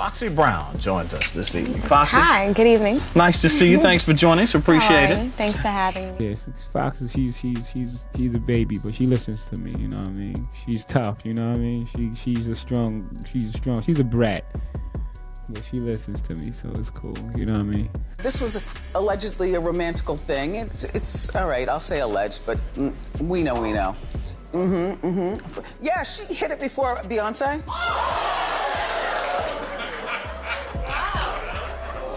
Foxy Brown joins us this evening. Foxy. Hi, good evening. Nice to see you. Thanks for joining us. Appreciate it. Thanks for having me. Yes, Foxy, she's a baby, but she listens to me, you know what I mean? She's tough, you know what I mean? She's a brat. But she listens to me, so it's cool, you know what I mean? This was allegedly a romantical thing. It's all right, I'll say alleged, but we know. Yeah, she hit it before Beyonce.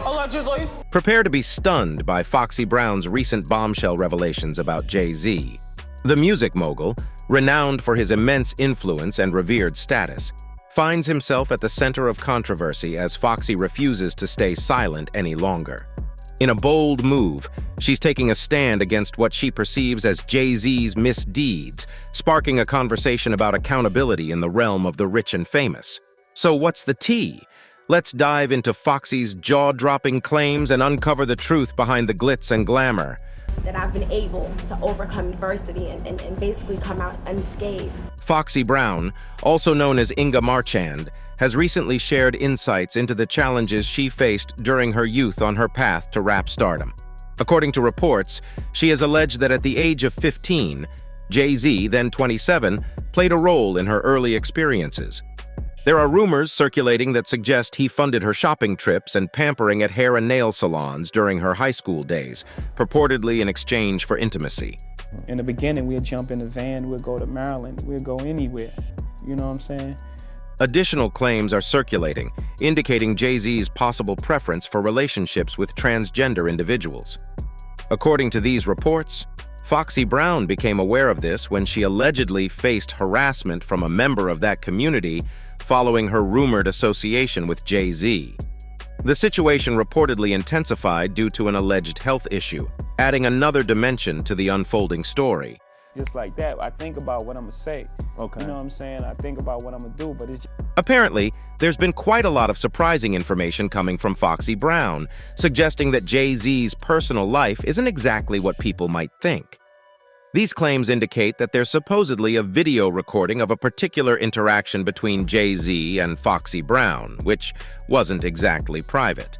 Allegedly. Prepare to be stunned by Foxy Brown's recent bombshell revelations about Jay-Z. The music mogul, renowned for his immense influence and revered status, finds himself at the center of controversy as Foxy refuses to stay silent any longer. In a bold move, she's taking a stand against what she perceives as Jay-Z's misdeeds, sparking a conversation about accountability in the realm of the rich and famous. So what's the tea? Let's dive into Foxy's jaw-dropping claims and uncover the truth behind the glitz and glamour. That I've been able to overcome adversity and basically come out unscathed. Foxy Brown, also known as Inga Marchand, has recently shared insights into the challenges she faced during her youth on her path to rap stardom. According to reports, she has alleged that at the age of 15, Jay-Z, then 27, played a role in her early experiences. There are rumors circulating that suggest he funded her shopping trips and pampering at hair and nail salons during her high school days, purportedly in exchange for intimacy. In the beginning, we'd jump in the van, we'd go to Maryland, we'd go anywhere, you know what I'm saying? Additional claims are circulating, indicating Jay-Z's possible preference for relationships with transgender individuals. According to these reports, Foxy Brown became aware of this when she allegedly faced harassment from a member of that community following her rumored association with Jay-Z. The situation reportedly intensified due to an alleged health issue, adding another dimension to the unfolding story. Just like that, I think about what I'm gonna say. Okay. You know what I'm saying? I think about what I'm gonna do, but it's... Apparently, there's been quite a lot of surprising information coming from Foxy Brown, suggesting that Jay-Z's personal life isn't exactly what people might think. These claims indicate that there's supposedly a video recording of a particular interaction between Jay-Z and Foxy Brown, which wasn't exactly private.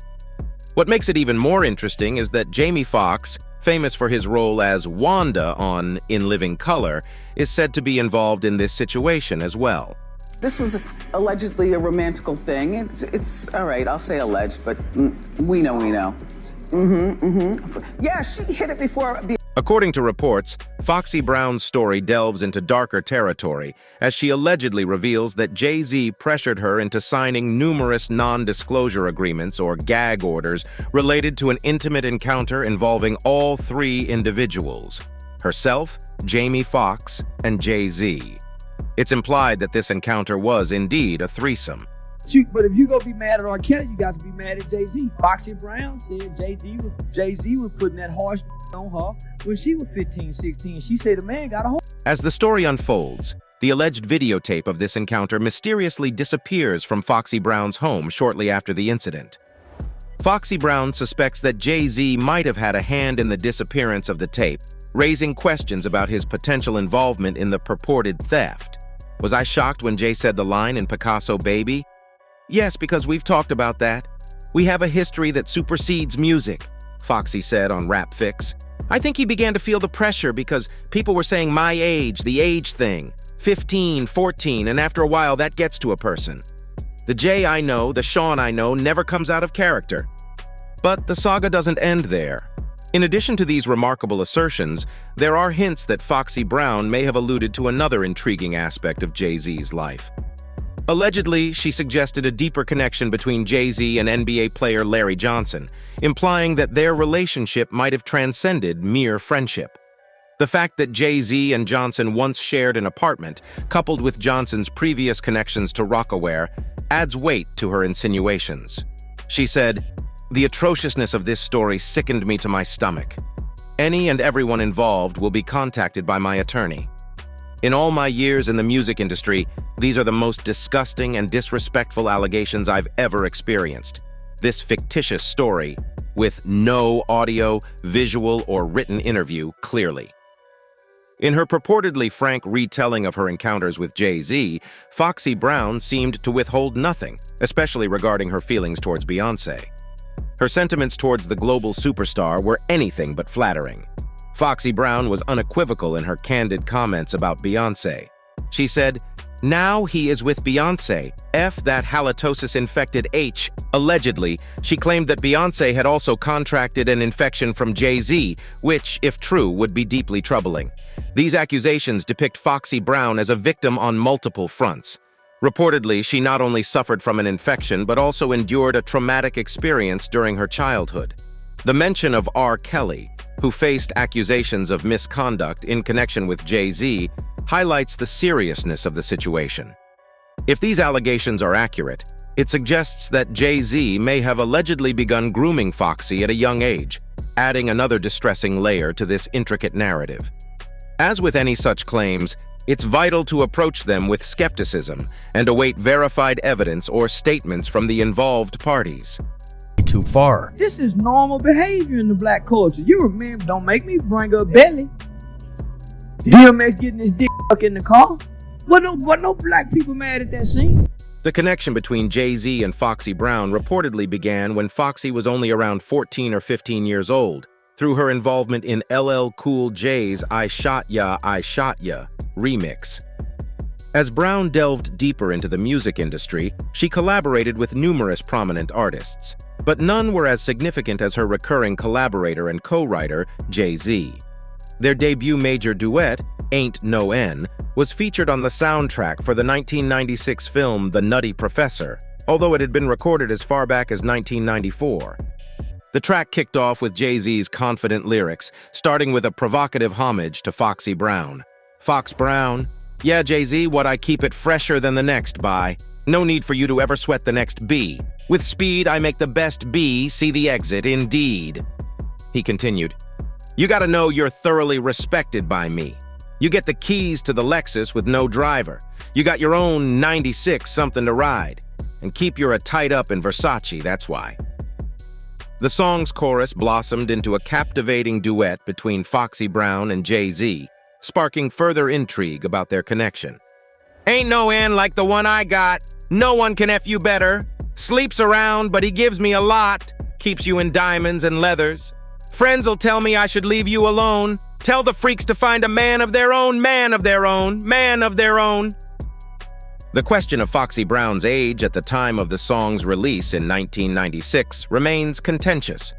What makes it even more interesting is that Jamie Foxx, famous for his role as Wanda on In Living Color, is said to be involved in this situation as well. This was allegedly a romantical thing. It's all right, I'll say alleged, but we know. Yeah, she hit it before. According to reports, Foxy Brown's story delves into darker territory as she allegedly reveals that Jay-Z pressured her into signing numerous non-disclosure agreements or gag orders related to an intimate encounter involving all three individuals: herself, Jamie Foxx, and Jay-Z. It's implied that this encounter was indeed a threesome. But if you gonna be mad at R. Kelly, you got to be mad at Jay-Z. Foxy Brown said Jay-Z was putting that harsh on her when she was 15, 16. She said the man got a hold. As the story unfolds, the alleged videotape of this encounter mysteriously disappears from Foxy Brown's home shortly after the incident. Foxy Brown suspects that Jay-Z might have had a hand in the disappearance of the tape, raising questions about his potential involvement in the purported theft. Was I shocked when Jay said the line in Picasso Baby? Yes, because we've talked about that. We have a history that supersedes music, Foxy said on Rap Fix. I think he began to feel the pressure because people were saying my age, the age thing, 15, 14, and after a while that gets to a person. The Jay I know, the Sean I know, never comes out of character. But the saga doesn't end there. In addition to these remarkable assertions, there are hints that Foxy Brown may have alluded to another intriguing aspect of Jay-Z's life. Allegedly, she suggested a deeper connection between Jay-Z and NBA player Larry Johnson, implying that their relationship might have transcended mere friendship. The fact that Jay-Z and Johnson once shared an apartment, coupled with Johnson's previous connections to Rocawear, adds weight to her insinuations. She said, "The atrociousness of this story sickened me to my stomach. Any and everyone involved will be contacted by my attorney. In all my years in the music industry, these are the most disgusting and disrespectful allegations I've ever experienced. This fictitious story, with no audio, visual, or written interview, clearly." In her purportedly frank retelling of her encounters with Jay-Z, Foxy Brown seemed to withhold nothing, especially regarding her feelings towards Beyoncé. Her sentiments towards the global superstar were anything but flattering. Foxy Brown was unequivocal in her candid comments about Beyoncé. She said, "Now he is with Beyoncé. F that halitosis-infected H." Allegedly, she claimed that Beyoncé had also contracted an infection from Jay-Z, which, if true, would be deeply troubling. These accusations depict Foxy Brown as a victim on multiple fronts. Reportedly, she not only suffered from an infection, but also endured a traumatic experience during her childhood. The mention of R. Kelly, who faced accusations of misconduct in connection with Jay-Z, highlights the seriousness of the situation. If these allegations are accurate, it suggests that Jay-Z may have allegedly begun grooming Foxy at a young age, adding another distressing layer to this intricate narrative. As with any such claims, it's vital to approach them with skepticism and await verified evidence or statements from the involved parties. Too far. This is normal behavior in the black culture. You remember, don't make me bring up Belly. DMX getting his dick stuck in the car. What no black people mad at that scene? The connection between Jay-Z and Foxy Brown reportedly began when Foxy was only around 14 or 15 years old, through her involvement in LL Cool J's I Shot Ya remix. As Brown delved deeper into the music industry, she collaborated with numerous prominent artists, but none were as significant as her recurring collaborator and co-writer, Jay-Z. Their debut major duet, Ain't No N, was featured on the soundtrack for the 1996 film The Nutty Professor, although it had been recorded as far back as 1994. The track kicked off with Jay-Z's confident lyrics, starting with a provocative homage to Foxy Brown. "Fox Brown, yeah, Jay-Z, what I keep it fresher than the next by. No need for you to ever sweat the next B. With speed, I make the best B see the exit, indeed." He continued, "You gotta know you're thoroughly respected by me. You get the keys to the Lexus with no driver. You got your own 96 something to ride. And keep your tied up in Versace, that's why." The song's chorus blossomed into a captivating duet between Foxy Brown and Jay-Z, sparking further intrigue about their connection. "Ain't no end like the one I got. No one can F you better. Sleeps around, but he gives me a lot. Keeps you in diamonds and leathers. Friends'll tell me I should leave you alone. Tell the freaks to find a man of their own, man of their own, man of their own." The question of Foxy Brown's age at the time of the song's release in 1996 remains contentious.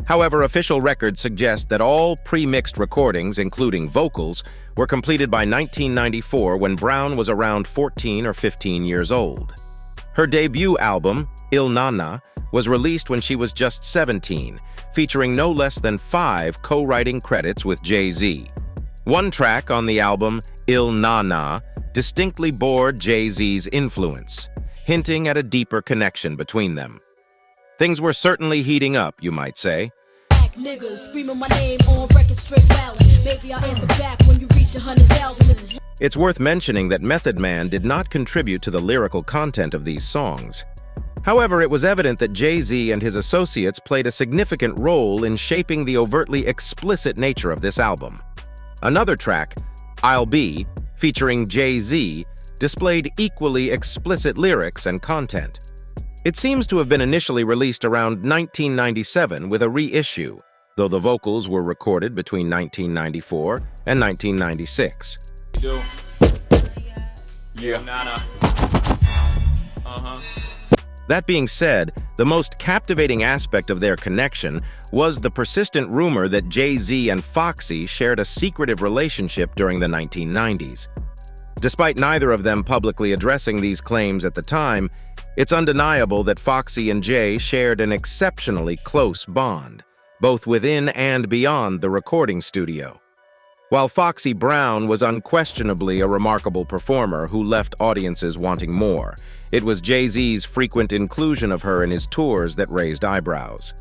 However, official records suggest that all pre-mixed recordings, including vocals, were completed by 1994 when Brown was around 14 or 15 years old. Her debut album, Il Nana, was released when she was just 17, featuring no less than 5 co-writing credits with Jay-Z. One track on the album, Il Nana, distinctly bore Jay-Z's influence, hinting at a deeper connection between them. Things were certainly heating up, you might say. Niggas screaming my name on record straight ballot. Maybe I'll answer back when you reach 100,000. It's worth mentioning that Method Man did not contribute to the lyrical content of these songs. However, it was evident that Jay-Z and his associates played a significant role in shaping the overtly explicit nature of this album. Another track, I'll Be, featuring Jay-Z, displayed equally explicit lyrics and content. It seems to have been initially released around 1997 with a reissue, though the vocals were recorded between 1994 and 1996. Yeah. That being said, the most captivating aspect of their connection was the persistent rumor that Jay-Z and Foxy shared a secretive relationship during the 1990s. Despite neither of them publicly addressing these claims at the time, it's undeniable that Foxy and Jay shared an exceptionally close bond, both within and beyond the recording studio. While Foxy Brown was unquestionably a remarkable performer who left audiences wanting more, it was Jay-Z's frequent inclusion of her in his tours that raised eyebrows.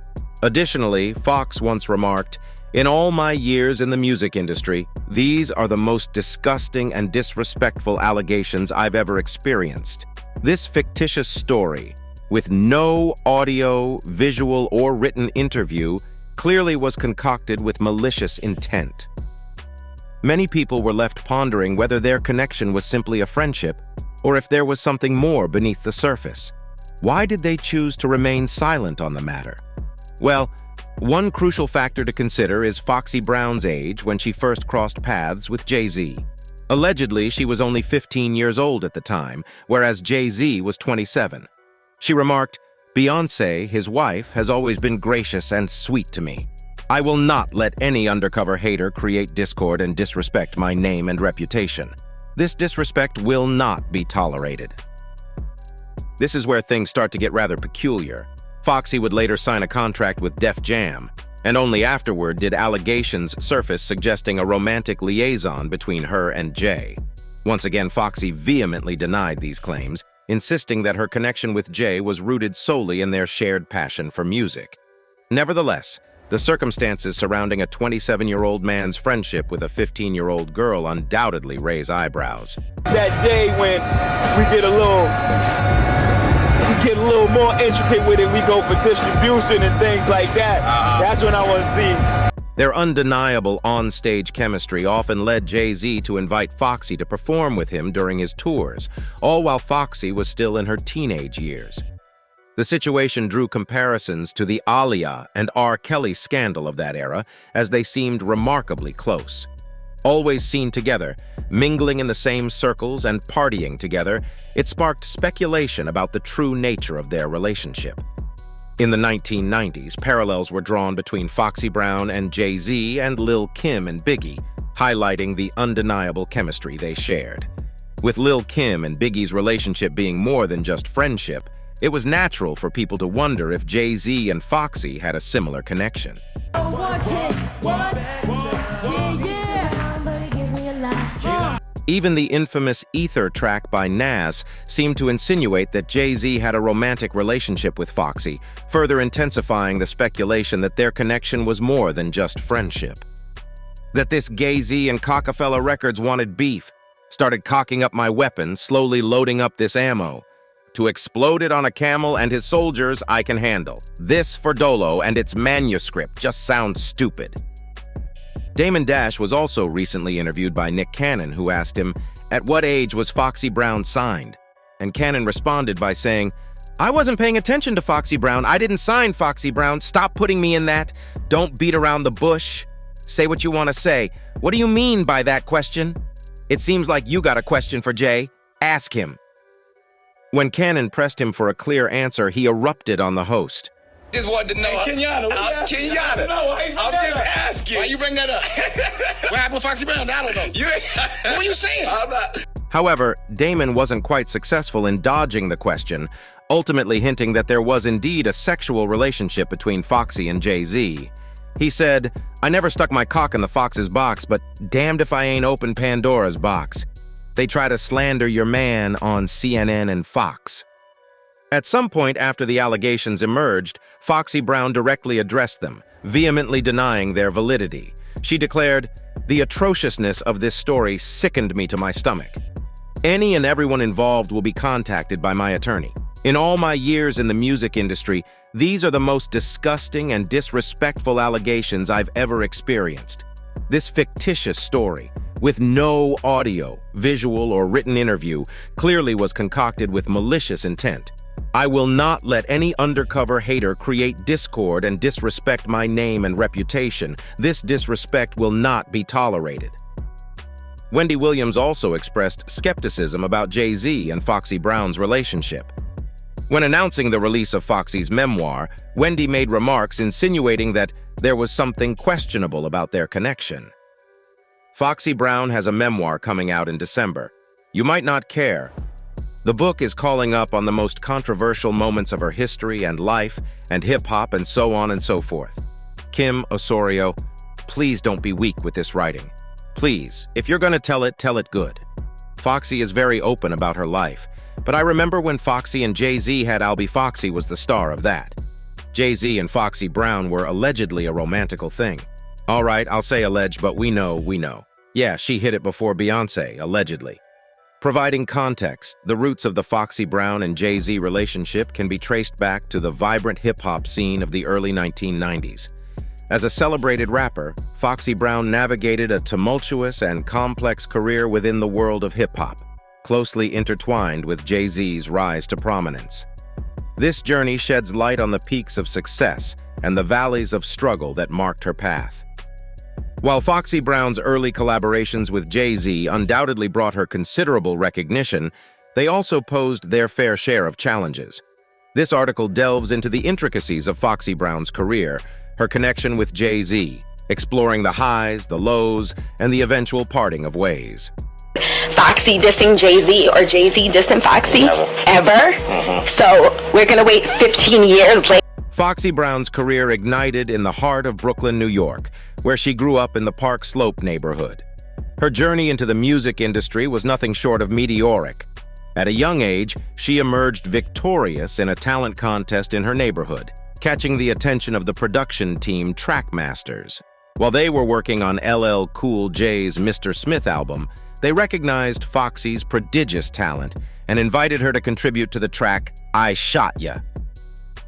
Additionally, Foxx once remarked, "In all my years in the music industry, these are the most disgusting and disrespectful allegations I've ever experienced. This fictitious story, with no audio, visual, or written interview, clearly was concocted with malicious intent." Many people were left pondering whether their connection was simply a friendship or if there was something more beneath the surface. Why did they choose to remain silent on the matter? Well, one crucial factor to consider is Foxy Brown's age when she first crossed paths with Jay-Z. Allegedly, she was only 15 years old at the time, whereas Jay-Z was 27. She remarked, "Beyoncé, his wife, has always been gracious and sweet to me. I will not let any undercover hater create discord and disrespect my name and reputation. This disrespect will not be tolerated." This is where things start to get rather peculiar. Foxy would later sign a contract with Def Jam, and only afterward did allegations surface suggesting a romantic liaison between her and Jay. Once again, Foxy vehemently denied these claims, insisting that her connection with Jay was rooted solely in their shared passion for music. Nevertheless, the circumstances surrounding a 27-year-old man's friendship with a 15-year-old girl undoubtedly raise eyebrows. That day when we get a little more intricate with it, we go for distribution and things like that. That's when I want to see. Their undeniable on-stage chemistry often led Jay-Z to invite Foxy to perform with him during his tours, all while Foxy was still in her teenage years. The situation drew comparisons to the Aaliyah and R. Kelly scandal of that era, as they seemed remarkably close. Always seen together, mingling in the same circles and partying together, it sparked speculation about the true nature of their relationship. In the 1990s, parallels were drawn between Foxy Brown and Jay-Z and Lil' Kim and Biggie, highlighting the undeniable chemistry they shared. With Lil' Kim and Biggie's relationship being more than just friendship, it was natural for people to wonder if Jay-Z and Foxy had a similar connection. Even the infamous Ether track by Nas seemed to insinuate that Jay-Z had a romantic relationship with Foxy, further intensifying the speculation that their connection was more than just friendship. That this Gay-Z and Cockefeller Records wanted beef, started cocking up my weapon, slowly loading up this ammo. To explode it on a camel and his soldiers, I can handle. This for Dolo and its manuscript just sounds stupid. Damon Dash was also recently interviewed by Nick Cannon, who asked him, at what age was Foxy Brown signed? And Cannon responded by saying, I wasn't paying attention to Foxy Brown. I didn't sign Foxy Brown. Stop putting me in that. Don't beat around the bush. Say what you want to say. What do you mean by that question? It seems like you got a question for Jay. Ask him. When Cannon pressed him for a clear answer, he erupted on the host. Just wanted to know. Hey, Kenyatta, Kenyatta. I'm just asking. Why you bring that up? What happened with Foxy Brown? I don't know. What were you saying? I'm not. However, Damon wasn't quite successful in dodging the question, ultimately hinting that there was indeed a sexual relationship between Foxy and Jay-Z. He said, I never stuck my cock in the Fox's box, but damned if I ain't opened Pandora's box. They try to slander your man on CNN and Fox. At some point after the allegations emerged, Foxy Brown directly addressed them, vehemently denying their validity. She declared, the atrociousness of this story sickened me to my stomach. Any and everyone involved will be contacted by my attorney. In all my years in the music industry, these are the most disgusting and disrespectful allegations I've ever experienced. This fictitious story, with no audio, visual, or written interview, clearly was concocted with malicious intent. I will not let any undercover hater create discord and disrespect my name and reputation. This disrespect will not be tolerated. Wendy Williams also expressed skepticism about Jay-Z and Foxy Brown's relationship. When announcing the release of Foxy's memoir, Wendy made remarks insinuating that there was something questionable about their connection. Foxy Brown has a memoir coming out in December. You might not care. The book is calling up on the most controversial moments of her history and life and hip-hop and so on and so forth. Kim Osorio, please don't be weak with this writing. Please, if you're going to tell it good. Foxy is very open about her life, but I remember when Foxy and Jay-Z had I'll Be Foxy was the star of that. Jay-Z and Foxy Brown were allegedly a romantical thing. All right, I'll say alleged, but we know. Yeah, she hit it before Beyoncé, allegedly. Providing context, the roots of the Foxy Brown and Jay-Z relationship can be traced back to the vibrant hip-hop scene of the early 1990s. As a celebrated rapper, Foxy Brown navigated a tumultuous and complex career within the world of hip-hop, closely intertwined with Jay-Z's rise to prominence. This journey sheds light on the peaks of success and the valleys of struggle that marked her path. While Foxy Brown's early collaborations with Jay-Z undoubtedly brought her considerable recognition, they also posed their fair share of challenges. This article delves into the intricacies of Foxy Brown's career, her connection with Jay-Z, exploring the highs, the lows, and the eventual parting of ways. Foxy dissing Jay-Z or Jay-Z dissing Foxy? Ever? So we're gonna wait 15 years later. Foxy Brown's career ignited in the heart of Brooklyn, New York, where she grew up in the Park Slope neighborhood. Her journey into the music industry was nothing short of meteoric. At a young age, she emerged victorious in a talent contest in her neighborhood, catching the attention of the production team Trackmasters. While they were working on LL Cool J's Mr. Smith album, they recognized Foxy's prodigious talent and invited her to contribute to the track I Shot Ya.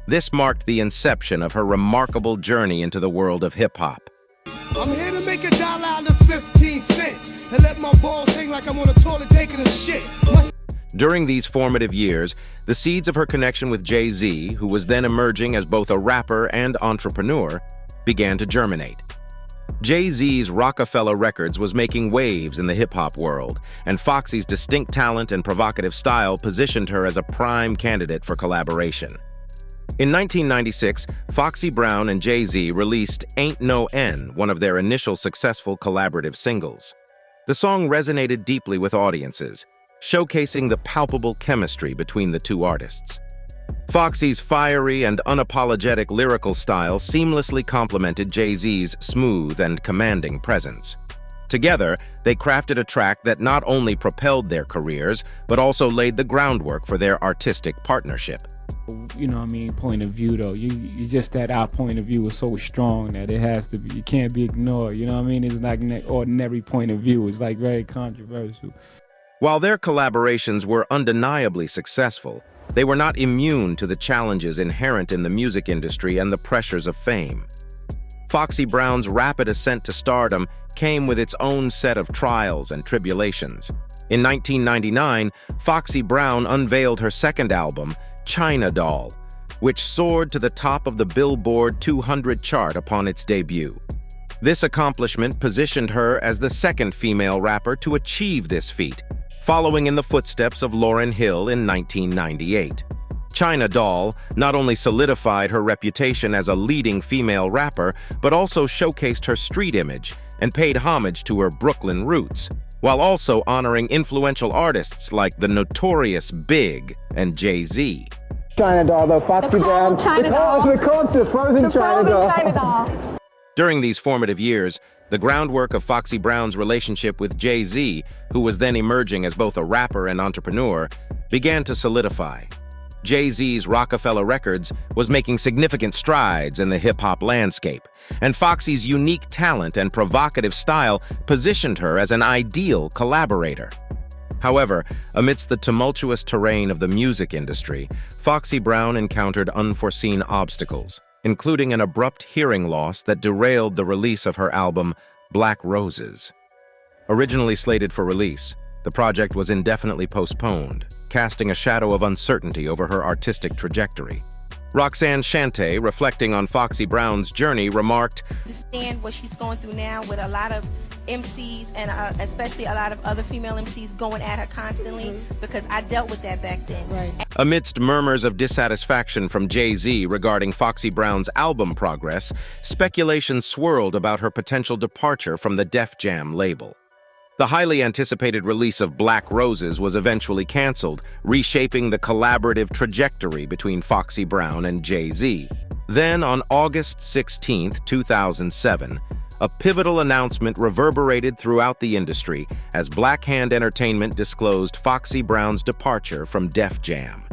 This marked the inception of her remarkable journey into the world of hip-hop. I'm here to make $1 out of 15 cents and let my balls hang like I'm on a toilet taking a shit. During these formative years, the seeds of her connection with Jay-Z, who was then emerging as both a rapper and entrepreneur, began to germinate. Jay-Z's Rockefeller Records was making waves in the hip-hop world, and Foxy's distinct talent and provocative style positioned her as a prime candidate for collaboration. In 1996, Foxy Brown and Jay-Z released Ain't No N, one of their initial successful collaborative singles. The song resonated deeply with audiences, showcasing the palpable chemistry between the two artists. Foxy's fiery and unapologetic lyrical style seamlessly complemented Jay-Z's smooth and commanding presence. Together, they crafted a track that not only propelled their careers, but also laid the groundwork for their artistic partnership. You know what I mean, point of view though. You just that our point of view is so strong that it has to be, it can't be ignored. You know what I mean? It's like an ordinary point of view. It's like very controversial. While their collaborations were undeniably successful, they were not immune to the challenges inherent in the music industry and the pressures of fame. Foxy Brown's rapid ascent to stardom came with its own set of trials and tribulations. In 1999, Foxy Brown unveiled her second album, China Doll, which soared to the top of the Billboard 200 chart upon its debut. This accomplishment positioned her as the second female rapper to achieve this feat, following in the footsteps of Lauryn Hill in 1998. China Doll not only solidified her reputation as a leading female rapper, but also showcased her street image and paid homage to her Brooklyn roots, while also honoring influential artists like the notorious Big and Jay-Z. China Doll, though, Foxy Brown. The frozen China Doll. During these formative years, the groundwork of Foxy Brown's relationship with Jay-Z, who was then emerging as both a rapper and entrepreneur, began to solidify. Jay-Z's Rockefeller Records was making significant strides in the hip-hop landscape, and Foxy's unique talent and provocative style positioned her as an ideal collaborator. However, amidst the tumultuous terrain of the music industry, Foxy Brown encountered unforeseen obstacles, including an abrupt hearing loss that derailed the release of her album, Black Roses. Originally slated for release, the project was indefinitely postponed, casting a shadow of uncertainty over her artistic trajectory. Roxanne Shante, reflecting on Foxy Brown's journey, remarked, "Understand what she's going through now with a lot of MCs and especially a lot of other female MCs going at her constantly, because I dealt with that back then." Right. Amidst murmurs of dissatisfaction from Jay-Z regarding Foxy Brown's album progress, speculation swirled about her potential departure from the Def Jam label. The highly anticipated release of Black Roses was eventually canceled, reshaping the collaborative trajectory between Foxy Brown and Jay-Z. Then, on August 16, 2007, a pivotal announcement reverberated throughout the industry as Black Hand Entertainment disclosed Foxy Brown's departure from Def Jam.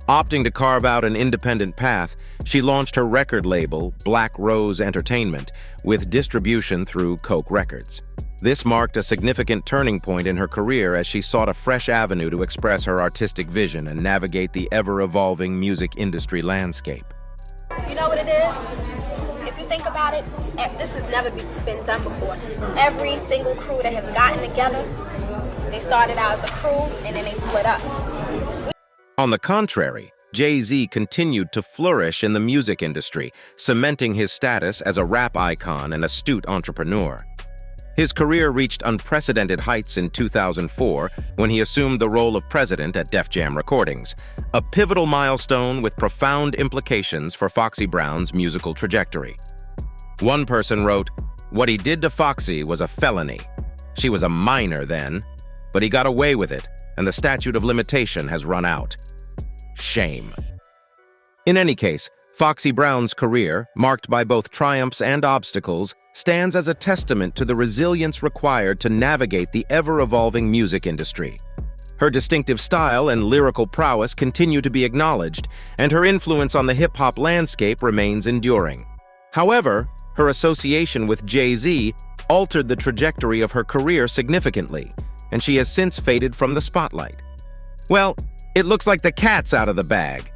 Opting to carve out an independent path, she launched her record label, Black Rose Entertainment, with distribution through Coke Records. This marked a significant turning point in her career as she sought a fresh avenue to express her artistic vision and navigate the ever-evolving music industry landscape. You know what it is? If you think about it, this has never been done before. Every single crew that has gotten together, they started out as a crew and then they split up. On the contrary, Jay-Z continued to flourish in the music industry, cementing his status as a rap icon and astute entrepreneur. His career reached unprecedented heights in 2004 when he assumed the role of president at Def Jam Recordings, a pivotal milestone with profound implications for Foxy Brown's musical trajectory. One person wrote, "What he did to Foxy was a felony. She was a minor then, but he got away with it, and the statute of limitation has run out. Shame." In any case, Foxy Brown's career, marked by both triumphs and obstacles, stands as a testament to the resilience required to navigate the ever-evolving music industry. Her distinctive style and lyrical prowess continue to be acknowledged, and her influence on the hip-hop landscape remains enduring. However, her association with Jay-Z altered the trajectory of her career significantly, and she has since faded from the spotlight. Well, it looks like the cat's out of the bag.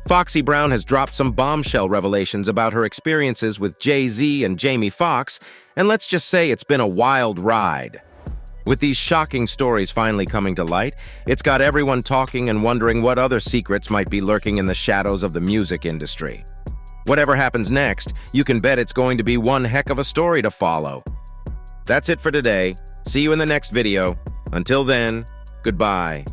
Foxy Brown has dropped some bombshell revelations about her experiences with Jay-Z and Jamie Foxx, and let's just say it's been a wild ride. With these shocking stories finally coming to light, it's got everyone talking and wondering what other secrets might be lurking in the shadows of the music industry. Whatever happens next, you can bet it's going to be one heck of a story to follow. That's it for today. See you in the next video. Until then, goodbye.